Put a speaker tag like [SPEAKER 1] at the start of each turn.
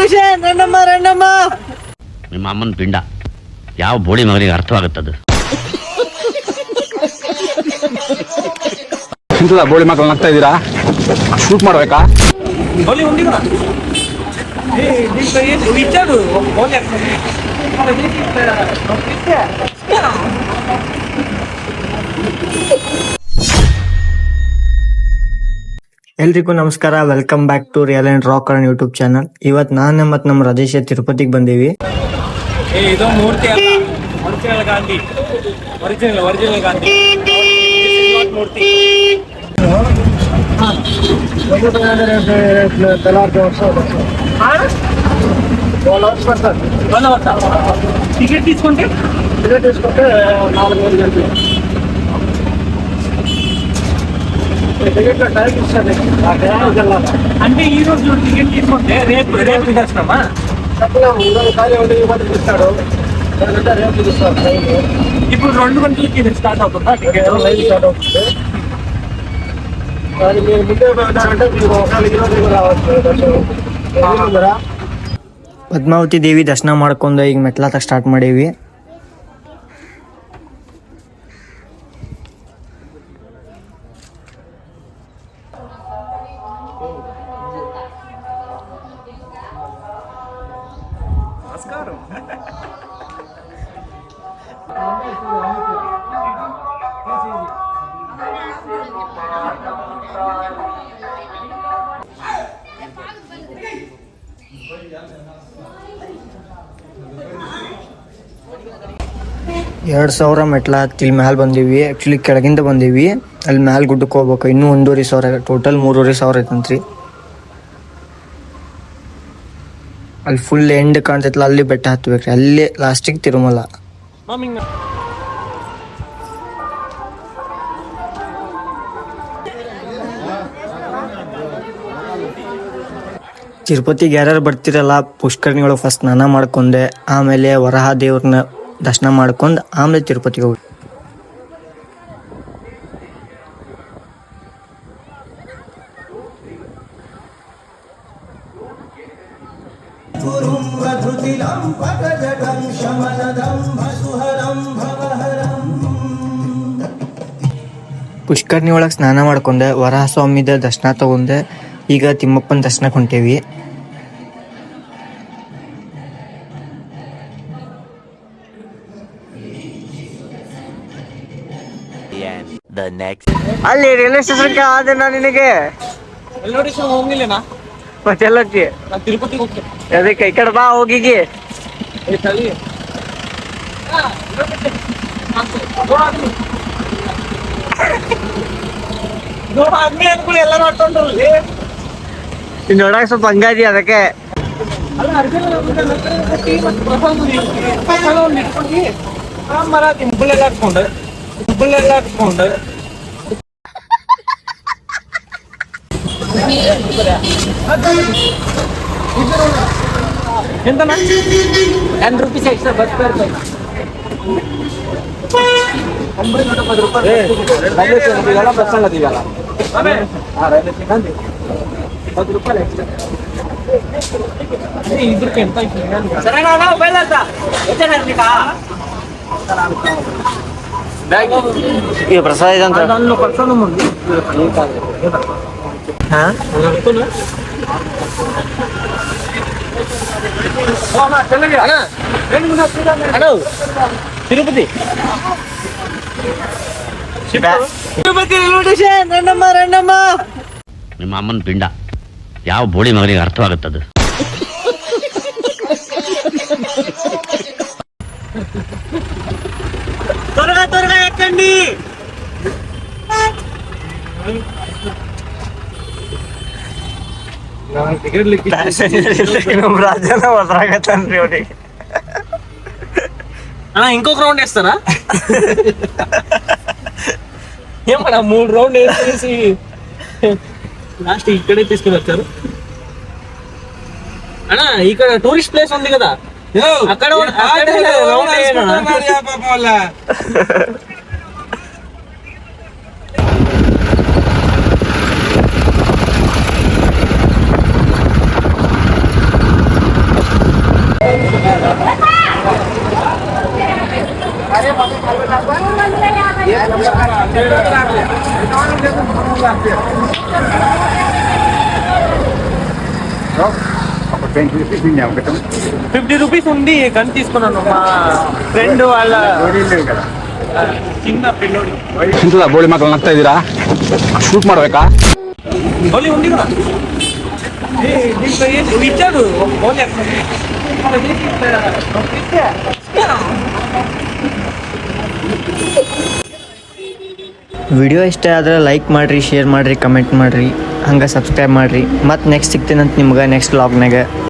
[SPEAKER 1] Invitation ರಂಡಮ್ಮ
[SPEAKER 2] ನಿಮ್ಮ ಅಮ್ಮನ ಪಿಂಡ ಯಾವ ಬೋಳಿ ಮಗನಿಗೆ ಅರ್ಥವಾಗುತ್ತದು.
[SPEAKER 3] ಇಂಥದ ಬೋಳಿ ಮಕ್ಕಳು ನಗ್ತಾ ಇದ್ದೀರಾ? ಶೂಟ್ ಮಾಡ್ಬೇಕಾ?
[SPEAKER 1] ಎಲ್ರಿಗೂ ನಮಸ್ಕಾರ, welcome back to real and rock and YouTube channel. ಇವತ್ತು ನಾನು ಮತ್ತು ನಮ್ಮ ರಜೇಶ ತಿರುಪತಿಗೆ ಬಂದೀವಿ.
[SPEAKER 4] ಇದು ಮೂರ್ತಿ ಅಲ್ಲ, ಒರಿಜಿನಲ್ ಗಾಂಧಿ, ಒರಿಜಿನಲ್ ಗಾಂಧಿ ಮೂರ್ತಿ. ಟಿಕೆಟ್ తీసుకుంటే 4 గంటలు అంటే ఈ రోజు టికెట్ తీసుకుంటే రేపు దర్శనమా? ఇప్పుడు 2 గంటలకి స్టార్ట్ అవుతుందా టికెట్? స్టార్ట్ అవుతుంది. మీరు ముందే అంటే మీరు ఒక రావచ్చు.
[SPEAKER 1] ಪದ್ಮಾವತಿ ದೇವಿ ದರ್ಶನ ಮಾಡ್ಕೊಂಡು ಈಗ ಮೆಟ್ಲಾತಕ್ಕೆ ಸ್ಟಾರ್ಟ್ ಮಾಡೀವಿ. ಎರಡು 2000 ಮೆಟ್ಲ ಹತ್ತಿ ಇಲ್ಲಿ ಮ್ಯಾಲೆ ಬಂದೀವಿ. ಆ್ಯಕ್ಚುಲಿ ಕೆಳಗಿಂದ ಬಂದೀವಿ, ಅಲ್ಲಿ ಮ್ಯಾಲೆ ಗುಡ್ಡಕ್ಕೆ ಹೋಗ್ಬೇಕು. ಇನ್ನೂ 1,500 ಟೋಟಲ್ 3,500 ಐತಂತ್ರಿ. ಅಲ್ಲಿ ಫುಲ್ ಎಂಡ್ ಕಾಣ್ತೈತಲ್ಲ, ಅಲ್ಲಿ ಬೆಟ್ಟ ಹತ್ಬೇಕ್ರಿ. ಅಲ್ಲಿ ಲಾಸ್ಟಿಗೆ ತಿರುಮಲ. ತಿರುಪತಿಗೆ ಯಾರ್ಯಾರು ಬರ್ತಿರಲ್ಲ, ಪುಷ್ಕರಣಿ ಒಳಗೆ ಫಸ್ಟ್ ಸ್ನಾನ ಮಾಡ್ಕೊಂಡೆ, ಆಮೇಲೆ ವರಹ ದೇವ್ರನ್ನ ದರ್ಶನ ಮಾಡ್ಕೊಂಡು ಆಮೇಲೆ ತಿರುಪತಿಗೆ ಹೋಗಿ. ಪುಷ್ಕರಣಿ ಒಳಗೆ ಸ್ನಾನ ಮಾಡ್ಕೊಂಡೆ, ವರಹ ಸ್ವಾಮಿದ ದರ್ಶನ ತಗೊಂಡೆ. ಈಗ ತಿಮ್ಮಪ್ಪನ ದರ್ಶನಕ್ಕೆ ಹೊಂಟೇವಿ. ಅಲ್ಲಿ ರೈಲ್ವೆ ಸ್ಟೇಷನ್ಗೆ ಆದ ನಿನಗೆ
[SPEAKER 4] ಹೋಗಿಲ್ಲೇನಾ?
[SPEAKER 1] ಮತ್ತೆಲ್ಲ
[SPEAKER 4] ತಿರುಪತಿಗೆ ಹೋಗ್ತೀನಿ.
[SPEAKER 1] ಅದಕ್ಕೆ ಈ ಕಡೆ ಬಾ, ಹೋಗಿಗಿ
[SPEAKER 4] ಎಲ್ಲರೂ ಆಡ್ಕೊಂಡ್ರಲ್ಲಿ
[SPEAKER 1] ನೋಡಕ್ ಸ್ವಲ್ಪ ಹಂಗಾದಿ. ಅದಕ್ಕೆ
[SPEAKER 4] ಮರ ಹುಬ್ಬಳ್ಳೆಲ್ಲ ಹಾಕ್ಕೊಂಡು ಎಂತ 10 ರೂಪೀಸ್ ಎಕ್ಸ್ಟ್ರಾ ಬಸ್ ಫೇರ್. 910 ರೂಪಾಯಿ ರೈಲ್ವೆ ಬಸ್ ಅಲ್ಲದಿವಲ್ಲ, ರೈಲ್ವೆ ಸ್ಟೇಷನ್ 10 ರೂಪಾಯಿ ಎಕ್ಸ್ಟ್ರಾ. ಇದಕ್ಕೆ ಎಂತ
[SPEAKER 1] ಈ ಪ್ರಸಾದ ಇದಂತ
[SPEAKER 4] ಪರ್ಸನ್ ಮುಂದೆ ತಿರುಪತಿ
[SPEAKER 1] ಇನ್ವಿಟೇಷನ್ ರಂಡಮ್ಮ
[SPEAKER 2] ನಿಮ್ಮ ಅಮ್ಮನ ಪಿಂಡ ಯಾವ ಬೋಳಿ ಮಗನಿಗೆ ಅರ್ಥವಾಗುತ್ತದು.
[SPEAKER 1] ತ್ವರಗ ಯಾಕಂಡಿ ರಾಜನ ಹೊಸರಾಗತ್ತನ್ರಿ ಅವ್ರಿಗೆ.
[SPEAKER 4] ఇంకొక రౌండ్ వేస్తారా? ఏమన్నా 3 రౌండ్ వేసేసి లాస్ట్ ఇక్కడే తీసుకుని వచ్చారు. అన్నా ఇక్కడ టూరిస్ట్ ప్లేస్ ఉంది కదా, అక్కడ రౌండ్ వేయనా? ₹50 ఉంది గన్ తీసుకున్నాను మా ఫ్రెండ్ వాళ్ళ చిన్న పిల్లోడు
[SPEAKER 3] ಎಂತದ ಬೋಳಿ ಮಕ್ಕಳು ನಗ್ತಾ ಇದ್ದೀರಾ ಶೂಟ್ ಮಾಡ್ಬೇಕಾ
[SPEAKER 4] ಗೋಲಿ ఉంది కదా దీంట్లో ఇచ్చాడు గోలి
[SPEAKER 1] ವಿಡಿಯೋ ಇಷ್ಟ ಆದರೆ ಲೈಕ್ ಮಾಡಿರಿ, ಶೇರ್ ಮಾಡಿರಿ, ಕಮೆಂಟ್ ಮಾಡಿರಿ, ಹಂಗೆ ಸಬ್ಸ್ಕ್ರೈಬ್ ಮಾಡಿರಿ. ಮತ್ತು ನೆಕ್ಸ್ಟ್ ಸಿಗ್ತೀನಂತ ನಿಮ್ಗೆ ನೆಕ್ಸ್ಟ್ ವ್ಲಾಗ್ನಾಗ.